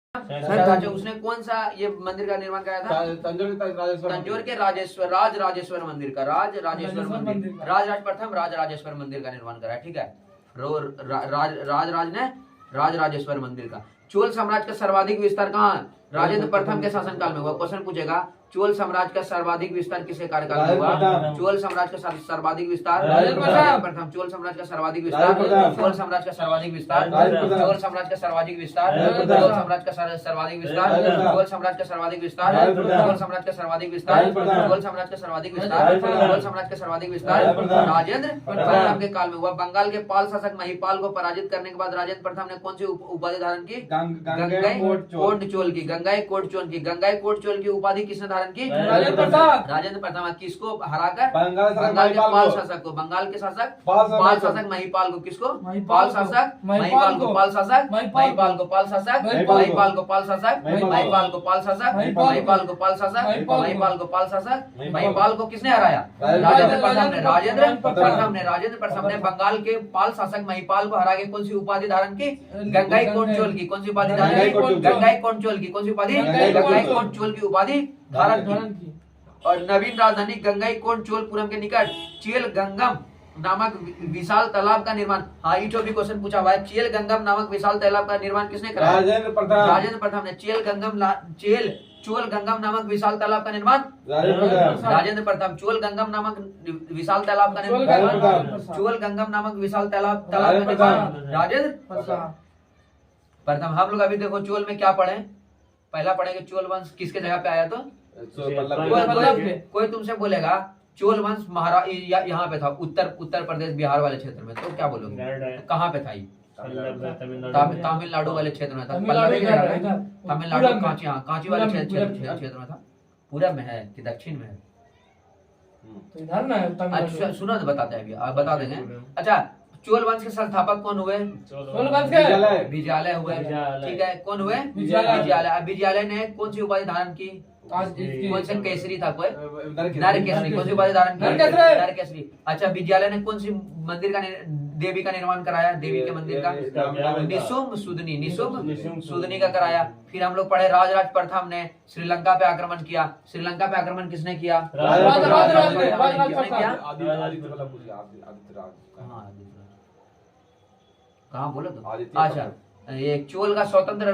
उसने कौन सा ये मंदिर का निर्माण कराया था? तंजौर के राजेश्वर मंदिर का राज प्रथम राजेश्वर मंदिर का निर्माण कराया। ठीक है, राजराजेश्वर मंदिर का। चोल साम्राज्य का सर्वाधिक विस्तार कहाँ राजेंद्र प्रथम के शासनकाल में हुआ? क्वेश्चन पूछेगा, चोल साम्राज्य का सर्वाधिक विस्तार किसके कार्यकाल में हुआ? चोल साम्राज्य का सर्वाधिक विस्तार प्रथम। चोल साम्राज्य का सर्वाधिक विस्तार, चोल साम्राज्य का सर्वाधिक विस्तार, चोल साम्राज्य का सर्वाधिक विस्तार, चोल साम्राज्य का सर्वाधिक विस्तार, चोल साम्राज्य का सर्वाधिक विस्तार, चोल साम्राज्य का सर्वाधिक विस्तार, चोल साम्राज्य का सर्वाधिक विस्तार, चोल साम्राज्य का सर्वाधिक विस्तार राजेंद्र प्रथम के काल में हुआ। बंगाल के पाल शासक महिपाल को पराजित करने के बाद राजेंद्र प्रथम ने कौन सी उपाधि धारण की? गंगाई कोट चोल की। गंगाई कोट चोल की। गंगाई कोट चोल की उपाधि किसने धारण की? राजेंद्र प्रथम। किसको हराकर? बंगाल के पाल शासक को। बंगाल के शासक पाल शासक महिपाल को। किसको? पाल शासक महिपाल को। पाल शासक महिपाल को। पाल शासक महिपाल को। पाल शासक महिपाल को। पाल शासक महिपाल को। पाल शासक महिपाल को। पाल शासक महिपाल को किसने हराया? राजेंद्र प्रथम ने। राजेंद्र प्रथम ने बंगाल के पाल शासक महिपाल को हरा के कौन सी उपाधि धारण की? गंगाई कोट चोल की। कौन सी उपाधि धारण की? गंगाई कोट चोल की। कौन सी उपाधि? गंगाई कोट चोल की उपाधि धारण की। और नवीन राजधानी गंगाई कोट चोलपुरम के निकट चेल गंगम नामक विशाल तालाब का निर्माण। हाँ, इटो भी क्वेश्चन पूछा हुआ है। चेल गंगम नामक विशाल तालाब का निर्माण किसने कराया? राजेंद्र प्रथम ने। चोल गंगम नामक विशाल तालाब का निर्माण राजेंद्र प्रथम। चोल गंगम नामक विशाल तालाब का निर्माण चोल गंगम नामक विशाल तालाब का निर्माण राजेंद्र प्रथम। हम लोग अभी देखो चोल में क्या पढ़े? पहला पढ़ेंगे चोल वंश किसके जगह पे आया। तो कोई तुमसे बोलेगा चोल वंश यहाँ पे था, उत्तर प्रदेश बिहार वाले क्षेत्र में, तो क्या बोलोगे? कहाँ पे था ये? तमिलनाडु वाले क्षेत्र में था। तमिलनाडु कांची वाले क्षेत्र में था। पूरब में है कि दक्षिण में है? तो इधर ना है। अच्छा सुनो, बताते हैं अभी, बता देंगे। अच्छा, चोल वंश के संस्थापक कौन हुए? चोल वंश के विजयालय हुए। ठीक है, कौन हुए? विजयालय। विजयालय ने कौन सी उपाधि धारण की? कौन सा केसरी था? कोई नर केसरी। कौन सी उपाधि धारण की? नर केसरी। अच्छा, विजयालय ने कौन सी मंदिर का देवी का निर्माण कराया? देवी के मंदिर का निशुम्भ सुदनी का कराया। फिर हम लोग पढ़े राजराज प्रथम ने श्रीलंका पे आक्रमण किया। श्रीलंका पे आक्रमण किसने किया? कहाँ बोलो तो? अच्छा, ये चोल को स्वतंत्र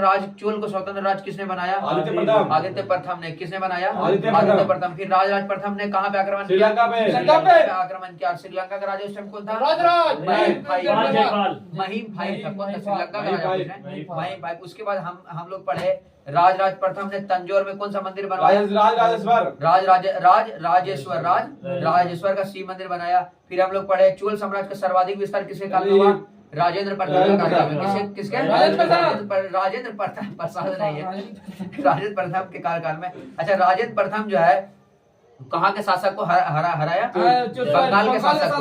राज किसने बनाया? आदित्य प्रथम ने। किसने बनाया? आदित्य प्रथम। फिर राजराज प्रथम ने कहाँ पे आक्रमण किया? श्रीलंका पे आक्रमण किया। श्रीलंका का राजा उस टाइम कौन था? महिम भाई था। श्रीलंका का राजा महिम भाई। उसके बाद हम लोग पढ़े राजराज प्रथम ने तंजौर में कौन सा मंदिर बनवाया? राजेश्वर का शिव मंदिर बनाया। फिर हम लोग पढ़े चोल साम्राज्य का सर्वाधिक विस्तार किसके काल में हुआ? राजेंद्र प्रथम का कार्यकाल में। किसके? राजेंद्र प्रथम। प्रसाद नहीं है, राजेंद्र प्रथम के कार्यकाल में। अच्छा, राजेंद्र प्रथम जो है कहाँ के शासक को हराया? बंगाल के शासक को।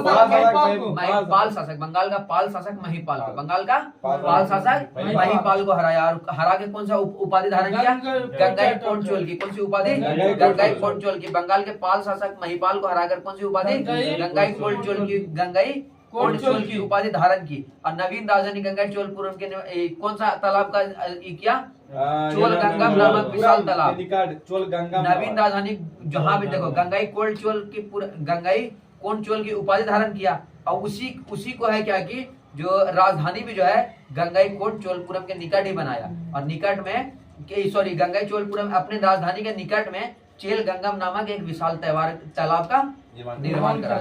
महिपाल शासक। बंगाल का पाल शासक महिपाल को। बंगाल का पाल शासक महिपाल को हराया। और हरा के कौन सा उपाधि धारण किया? गंगाई कोट चोल की। कौन सी उपाधि? गंगाई कोट चोल की। बंगाल के पाल शासक महिपाल को हराकर कौन सी उपाधि? गंगाई कोट चोल की। गंगाई कोट चोल की उपाधि धारण की। और नवीन राजधानी गंगाई चोलपुरम के कौन सा तालाब का किया? चोल गंगम नामक विशाल तालाब। नवीन राजधानी जहाँ भी देखो गंगाई कोट चोल की उपाधि धारण किया। और उसी को है क्या कि जो राजधानी भी जो है गंगाई कोट चोलपुरम के निकट ही बनाया। और निकट में गंगाई चोलपुरम अपने राजधानी के निकट में चेल गंगम नामक एक विशाल तालाब का निर्माण करा।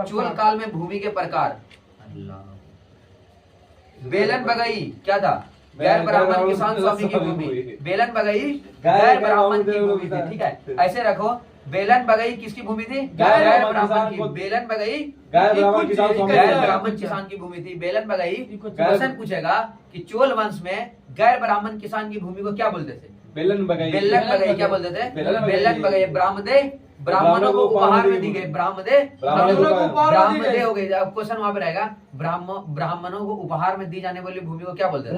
चोल काल में भूमि के प्रकार। बेलन बगई क्या था? गैर ब्राह्मण किसान स्वामी की भूमि। बेलन बगई गैर ब्राह्मण की भूमि थी। ठीक है, ऐसे रखो। बेलन बगई किसकी भूमि थी? गैर ब्राह्मण की। बेलन बगई गैर ब्राह्मण किसान की भूमि थी। बेलन बगई। क्वेश्चन पूछेगा कि चोल वंश में गैर ब्राह्मण किसान की भूमि को क्या बोलते थे? बेलन बगई क्या बोलते थे? बेलन बगई। ब्राह्मणों को उपहार में दी गई। ब्राह्मणदेह हो गई। अब क्वेश्चन वहां पे रहेगा, ब्राह्मणों को उपहार में दी जाने वाली भूमि को क्या बोलते थे?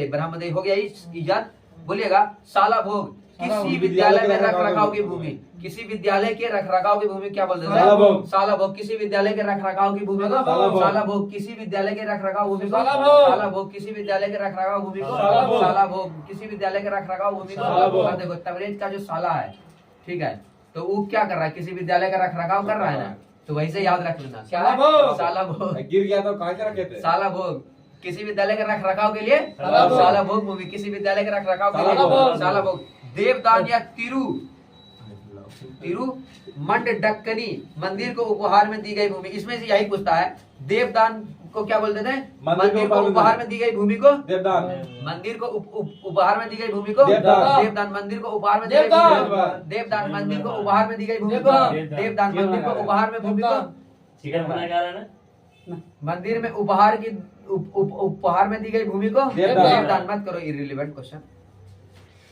ब्राह्मणदेह हो गया। इजाद बोलिएगा। साला भोग किसी विद्यालय में रख रखाव की भूमि, किसी विद्यालय के रख रखाव की भूमि क्या बोलते हैं? सालाभोग। सालाभोग। किसी विद्यालय के रख रखाव की भूमि को सालाभोग। सालाभोग। किसी विद्यालय के रख रखाव भूमि को सालाभोग। सालाभोग। किसी विद्यालय के रख रखाव भूमि को सालाभोग। सालाभोग। किसी विद्यालय के रख रखाव भूमि को सालाभोग। अब देखो तबरेज का जो साला है, ठीक है, तो वो क्या कर रहा है? किसी विद्यालय का रख रखाव कर रहा है ना, तो वही से याद रख लेना क्या है? सालाभोग। सालाभोग। गिर गया तो कहाँ से रखे थे? सालाभोग। किसी विद्यालय के रख रखाव के लिए सालाभोग। सालाभोग भूमि। किसी विद्यालय के रख रखाव के लिए सालाभोग। सालाभोग। देवदान या तिरु मंडडक्कनी मंदिर को उपहार में दी गई भूमि, इसमें से यही पूछता है। देवदान को क्या बोलते थे? मंदिर को उपहार में दी गई भूमि को देवदान। मंदिर को उपहार में दी गई भूमि को देवदान। देवदान। मंदिर को उपहार में दी गई भूमि को देवदान। मंदिर को उपहार में दी गई भूमि को देवदान। मंदिर को उपहार में भूमि को चिकन बनाया जा रहा है ना। मंदिर में उपहार की उपहार में दी गई भूमि को देवदान। मत करो इररिलेवेंट क्वेश्चन।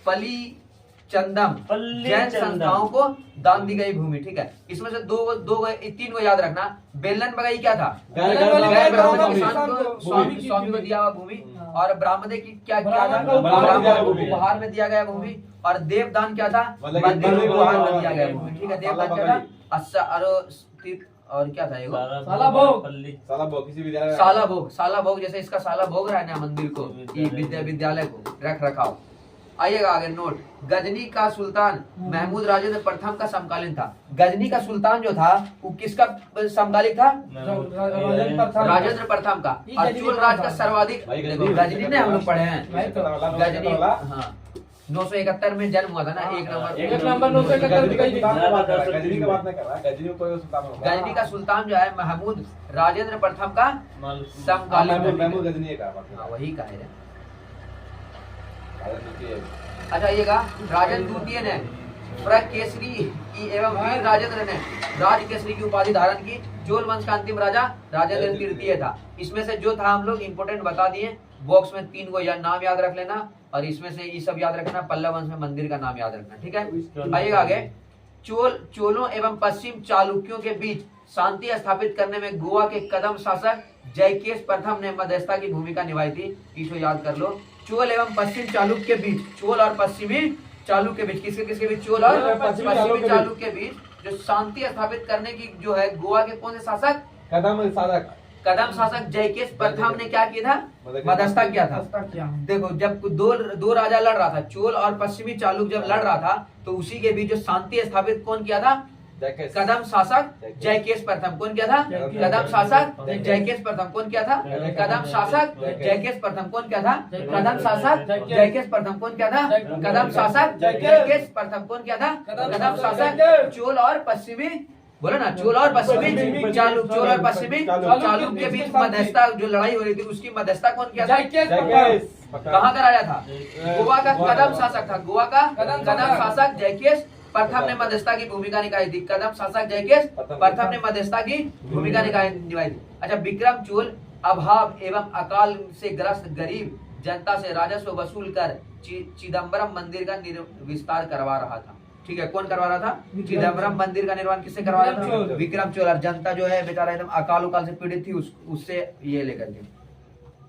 पली चंदम पल्ली जैन चंदम। संस्थाओं को दान दी गई भूमि, ठीक है। इसमें से तीन को याद रखना। बेलन बगई क्या था? गैर गैर ब्राह्मण ब्राह्मण किसान को भूमि। स्वामी को दिया हुआ भूमि। और ब्राह्मणे की क्या क्या था? ब्राह्मण दिया हुआ भूमि। उपहार में दिया गया भूमि। और देवदान क्या था? मतलब कि मंदिर को मंदिर को उपहार में उपहार दिया गया में भूमि, दिया ठीक है। गया। देवदान क्या था? और क्या था ये? सालाभोग। पल्ली सालाभोग किसी विद्यालय में। साला भोग। साला भोग जैसे इसका साला भोग रहा है ना मंदिर को, ये विद्यालय को रख रखाव। आइएगा आगे नोट। गजनी का सुल्तान महमूद राजेंद्र प्रथम का समकालीन था। गजनी का सुल्तान जो था वो किसका समकालीन था? राजेंद्र प्रथम का। और चोल राज का सर्वाधिक, भाई देखो गजनी- गजनी ने हम लोग पढ़े हैं। गजनी वाला। हाँ 971 में जन्म हुआ था ना, एक नंबर। एक नंबर 971 गजनी का गजनी। सुल्तान की बात कर रहा है, गजनी की बात नहीं कर रहा है। गजनी को कोई सुल्तान होगा। गजनी का सुल्तान जो है महमूद राजेंद्र प्रथम का समकालीन था। महमूद गजनी का बात कर रहा हाँ, वही का है। है। राजा द्वितीय। अच्छा आइएगा। राजन द्वितीय ने प्रकेसरी की एवं वीर राजेंद्र ने राज केसरी की उपाधि धारण की। चोल वंश का अंतिम राजा राजेंद्र तृतीय था। इसमें से जो था हम लोग इंपोर्टेंट बता दिए। बॉक्स में 3 को नाम याद रख लेना और इसमें से ये सब याद रखना। पल्लव वंश में मंदिर का नाम याद रखना, ठीक है। आइएगा आगे। चोलों एवं पश्चिम चालुक्यों के बीच शांति स्थापित करने में गोवा के कदम शासक जयकेश प्रथम ने मध्यस्थता की भूमिका निभाई थी। इसको याद कर लो। चोल एवं पश्चिम चालुक्य के बीच, चोल और पश्चिमी चालुक्य के बीच, किसके किसके बीच? चोल और पश्चिमी चालुक्य के बीच जो शांति स्थापित करने की जो है गोवा के कौन से शासक? कदम साधक। कदम शासक जयकेश प्रथम ने क्या किया था? मध्यस्थता किया था। देखो जब दो राजा लड़ रहा था, चोल और पश्चिमी चालुक्य जब लड़ रहा था, तो उसी के बीच जो शांति स्थापित कौन किया था? जयकेश। कदम शासक जयकेश प्रथम। कौन किया था? कदम शासक जयकेश प्रथम। कौन किया था? कदम शासक जयकेश प्रथम। कौन किया था? कदम शासक जयकेश प्रथम। कौन किया था? कदम शासक जयकेश प्रथम। कौन किया था? कदम शासक। चोल और पश्चिमी, बोलो ना, चोल और पश्चिमी चालुक्य। चोल और पश्चिमी चालुक्य के बीच मध्यस्थता जो लड़ाई हो रही थी, उसकी मध्यस्थता कौन किया था? जयकेश। कहाँ का राजा था? गोवा का कदम शासक था। गोवा का कदम शासक जयकेश प्रथम ने मध्यस्थता की भूमिका निभाई थी। कदम शासक जयकेश प्रथम ने मध्यस्थता की भूमिका निभाई थी। अच्छा, विक्रम चोल अभाव एवं अकाल से ग्रस्त गरीब जनता से राजस्व वसूल कर चिदम्बरम मंदिर का विस्तार करवा रहा था, ठीक है। कौन करवा रहा था? चिदम्बरम मंदिर का निर्माण किससे करवा रहा था? विक्रम चोल। और जनता जो है बेचारा एकदम अकाल उकाल से पीड़ित थी, उससे ये लेकर के।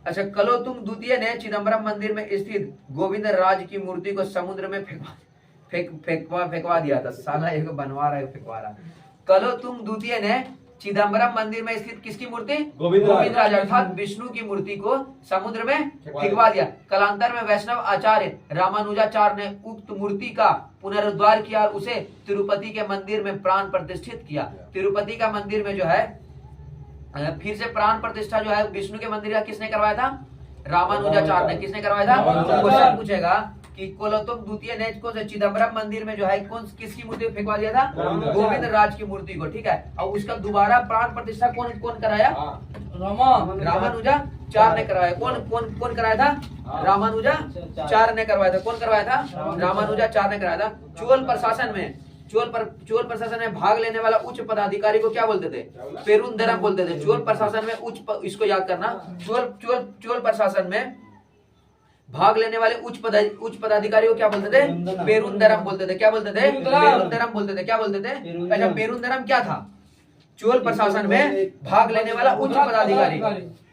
अच्छा, कलोतुंग द्वितीय ने चिदम्बरम मंदिर में स्थित गोविंद राज की मूर्ति को समुद्र में फेंकवा दिया था। साला एक बनवा रहा है, फेंकवा रहा। कलोतुंग द्वितीय ने चिदम्बरम मंदिर में स्थित किसकी मूर्ति? गोविंद राज अर्थात विष्णु की मूर्ति को समुद्र में फेंकवा दिया। कालांतर में वैष्णव आचार्य रामानुजाचार्य ने उक्त मूर्ति का पुनरुद्धार किया और उसे तिरुपति के मंदिर में प्राण प्रतिष्ठित किया। तिरुपति का मंदिर में जो है फिर से प्राण प्रतिष्ठा जो है विष्णु के मंदिर का किसने करवाया था? रामानुजाचार्य ने। किसने करवाया था? क्वेश्चन पूछेगा कि कोलोतुंग द्वितीय ने कौन से चिदम्बरम मंदिर में जो है किसकी मूर्ति को फेंकवा दिया था? गोविंद राज की मूर्ति को, ठीक है। और उसका दोबारा प्राण प्रतिष्ठा कौन कराया? रामानुजाचार्य ने करवाया। कौन कराया था? रामानुजाचार्य ने करवाया था। कौन करवाया था? रामानुजाचार्य ने कराया था। चोल प्रशासन में भाग लेने वाला उच्च पदाधिकारी को क्या बोलते थे? पेरुंदरम बोलते थे। चोल प्रशासन में इसको याद करना। चोल प्रशासन में भाग लेने वाले उच्च पदाधिकारी को क्या बोलते थे? पेरुंदरम बोलते थे। क्या बोलते थे? पेरुंदरम बोलते थे। क्या बोलते थे? अच्छा, पेरुंदरम क्या था? चोल प्रशासन में भाग लेने वाला उच्च पदाधिकारी।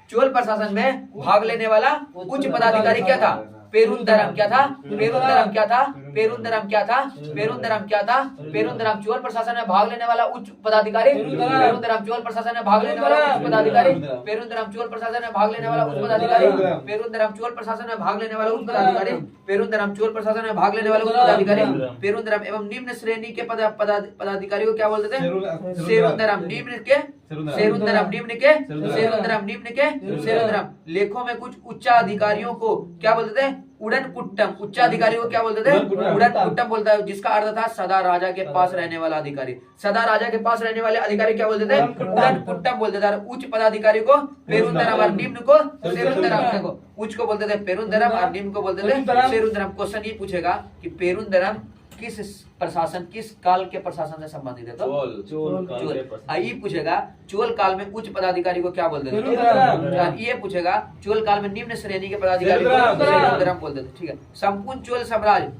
चोल प्रशासन में भाग लेने वाला उच्च पदाधिकारी क्या था? पेरुंदरम क्या था? पेरुंदरम क्या था? पेरुंदरम क्या था? पेरुंदरम क्या था? पेरुंदरम चोल प्रशासन में भाग लेने वाला उच्च पदाधिकारी। पेरुंदरम चोल प्रशासन में भाग लेने वाला उच्च पदाधिकारी। पेरुंदरम चोल प्रशासन में भाग लेने वाला उच्च पदाधिकारी। पेरुंदरम चोल प्रशासन में भाग लेने वाला उच्च पदाधिकारी। पेरुंदरम चोल प्रशासन में भाग लेने वाला उच्च पदाधिकारी। पेरुंदरम एवं निम्न श्रेणी के पदाधिकारी को क्या बोलते थे? सेरुंदरम निम्न के, सेरुंदरम निम्न के, सेरुंदरम निम्न के, सेरुंदरम। लेखों में कुछ उच्चाधिकारियों को क्या बोलते थे? उड़न कुट्टम। उच्चाधिकारियों को क्या बोलते थे? उड़न कुट्टम बोलता है, जिसका अर्थ था सदा राजा के पास रहने वाला अधिकारी। सदा राजा के पास रहने वाले अधिकारी क्या बोलते थे? उड़न कुट्टम बोलते थे। उच्च पदाधिकारी को पेरुंदरम और निम्न को सेरुंदरम। देखो, उच्च को बोलते थे पेरुंदरम और निम्न को बोलते थे सेरुंदरम। क्वेश्चन ये पूछेगा कि पेरुंदरम किस प्रशासन, किस काल के प्रशासन से संबंधित है? तो चोल। ये पूछेगा चोल काल में उच्च पदाधिकारी को क्या बोलते थे? ये पूछेगा चोल काल में निम्न श्रेणी के पदाधिकारी को सेरुंदरम बोलते थे। ठीक है। संपूर्ण चोल साम्राज्य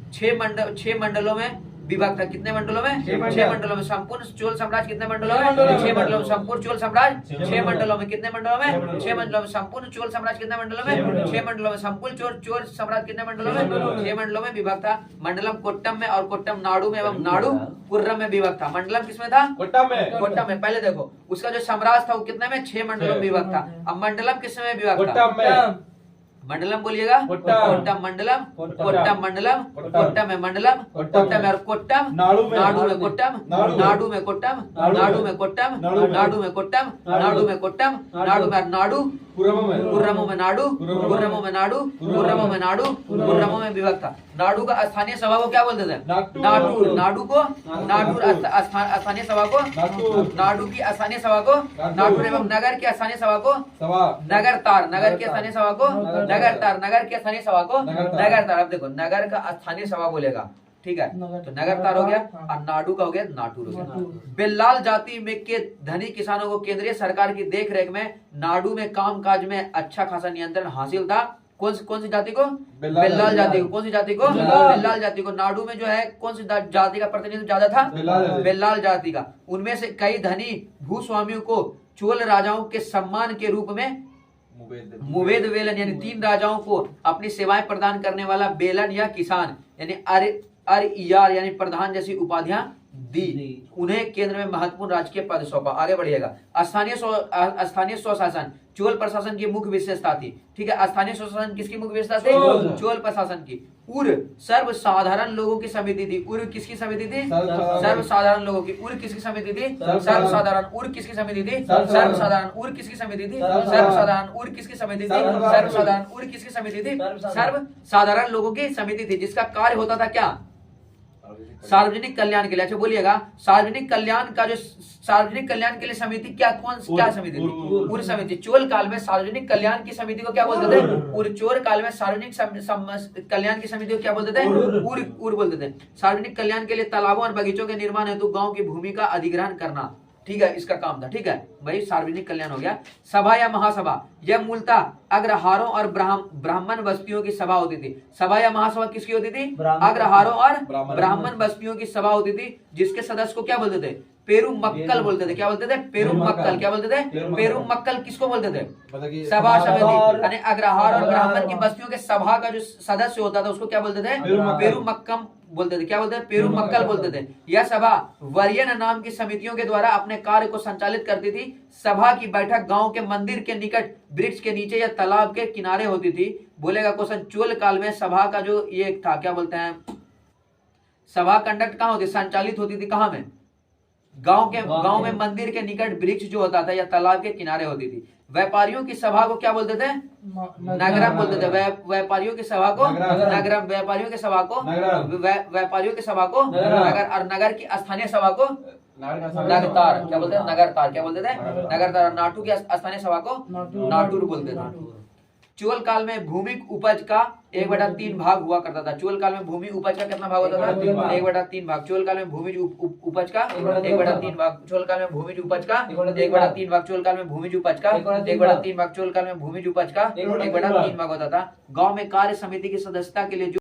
6 मंडलों में विभाग था। कितने मंडलों में? 6 मंडलों में। संपूर्ण चोल साम्राज्य कितने मंडलों में? 6 मंडलों में। संपूर्ण चोल साम्राज्य 6 मंडलों में। कितने मंडलों में? 6 मंडलों में। संपूर्ण चोल साम्राज्य कितने मंडलों में? 6 मंडलों में। संपूर्ण चोल साम्राज्य कितने मंडलों में? 6 मंडलों में विभाग था। मंडलम कोट्टम में और कोट्टम नाडु में एवं नाडु पुर्रम में विभाग था। मंडलम किसमें था? कोट्टम में। कोट्टम में। पहले देखो, उसका जो साम्राज्य था वो कितने में? 6 मंडलों में विभाग था। अब मंडलम किसमें विभाग था? कोट्टम में। मंडलम बोलिएगा। कोट्टम मंडलम, कोट्टम मंडलम, कोट्टम में मंडलम, कोट्टम में और कोट्टम, नाडु में कोट्टम, नाडु में कोट्टम, नाडु में कोट्टम, नाडु में कोट्टम, नाडु में कोट्टम, नाडु में नाडु, पुर्रमो में नाडु, पुर्रमो में नाडु, पुर्रमो में नाडु, पुर्रमो में विभक्त था। नाडु का स्थानीय सभा को क्या बोलते थे? नाटुर। नाडु को नाटुर, स्थानीय सभा को नाडु की स्थानीय सभा को नाटुर एवं नगर की स्थानीय सभा को नगरतार। नगर की स्थानीय सभा को नगरतार। नगर की स्थानीय सभा को नगरतार। अब देखो, नगर का स्थानीय सभा बोलेगा, ठीक है, तो नगरतार हो गया और नाडु का हो गया नाटुर हो गया। बेल्लाल जाति में के धनी किसानों को केंद्रीय सरकार की देखरेख में नाडु में कामकाज में अच्छा खासा नियंत्रण हासिल था। कौन सी जाति को? बेल्लाल जाति को। कौन सी जाति को? बेल्लाल जाति को। नाडु में जो है कौन सी जाति का प्रतिनिधित्व ज्यादा था? बेल्लाल जाति का। उनमें से कई धनी भूस्वामियों को चोल राजाओं के सम्मान के रूप में मुवेद वेलन यानी 3 राजाओं को अपनी सेवाएं प्रदान करने वाला बेलन या किसान यानी अरियार यानी प्रधान जैसी उपाधियां दी। उन्हें केंद्र में महत्वपूर्ण राजकीय पद सौंपा। आगे बढ़िएगा। स्थानीय स्वशासन चोल प्रशासन की मुख्य विशेषता थी। ठीक है। स्थानीय स्वशासन किसकी मुख्य विशेषता थी? चोल प्रशासन की। उर सर्वसाधारण लोगों की समिति थी। उर किसकी समिति थी? सर्वसाधारण लोगों की। उर किसकी समिति थी? सर्वसाधारण। उर किसकी समिति थी? सर्वसाधारण। उर किसकी समिति थी? सर्वसाधारण। उर किसकी समिति थी? सर्वसाधारण। उर किसकी समिति थी? सर्वसाधारण लोगों की समिति थी, जिसका कार्य होता था क्या? सार्वजनिक कल्याण के लिए। अच्छा बोलिएगा, सार्वजनिक कल्याण के लिए समिति क्या समिति थी? उर समिति। चोल काल में सार्वजनिक कल्याण की समिति को क्या बोलते थे? उर। चोल काल में सार्वजनिक कल्याण की समिति को क्या बोलते थे? उर बोलते थे। सार्वजनिक कल्याण के लिए तालाबों और बगीचों के निर्माण हेतु गांव की भूमि का अधिग्रहण करना, ठीक है, इसका काम था। ठीक है भाई, सार्वजनिक कल्याण हो गया। सभा या महासभा, यह मूलतः अग्रहारों और ब्राह्मण बस्तियों की सभा होती थी। सभा या महासभा किसकी होती थी? अग्रहारों और ब्राह्मण बस्तियों की सभा होती थी, जिसके सदस्य को क्या बोलते थे? पेरुमक्कल बोलते थे। क्या बोलते थे? पेरुमक्कल। क्या बोलते थे? पेरुमक्कल। किसको बोलते थे? सभा समिति यानी अग्रहार और ब्राह्मण की बस्तियों के सभा का जो सदस्य होता था उसको क्या बोलते थे? पेरुमक्कम बोलते थे। क्या बोलते थे? पेरुमक्कल बोलते थे। यह सभा वरीयन नाम की समितियों के द्वारा अपने कार्य को संचालित करती थी। सभा की बैठक गांव के मंदिर के निकट, वृक्ष के नीचे या तालाब के किनारे होती थी। बोलेगा क्वेश्चन, चोल काल में सभा का जो ये था, क्या बोलते हैं, सभा कंडक्ट कहाँ होती, संचालित होती थी? कहाँ में? गांव में मंदिर के निकट वृक्ष जो होता था या तालाब के किनारे होती थी। व्यापारियों की सभा को क्या बोलते थे? नगरम बोलते थे। व्यापारियों की सभा को नगरम। व्यापारियों की सभा को व्यापारियों की सभा को नगर, और नगर की स्थानीय सभा को नगरतार। क्या बोलते थे? नगरतार। क्या बोलते थे? नगरतार। नाटु की स्थानीय सभा को नाटुर बोलते थे। चोल काल में भूमि उपज का 1/3 भाग हुआ करता था। चोल काल में भूमि उपज का कितना भाग होता था? 1/3 भाग। चोल काल में भूमि उपज का 1/3 भाग। चोल काल में भूमि उपज का 1/3 भाग। चोल काल में भूमि उपज का 1/3 भाग। चोल काल में भूमि उपज का 1/3 भाग होता था। गांव में कार्य समिति की सदस्यता के लिए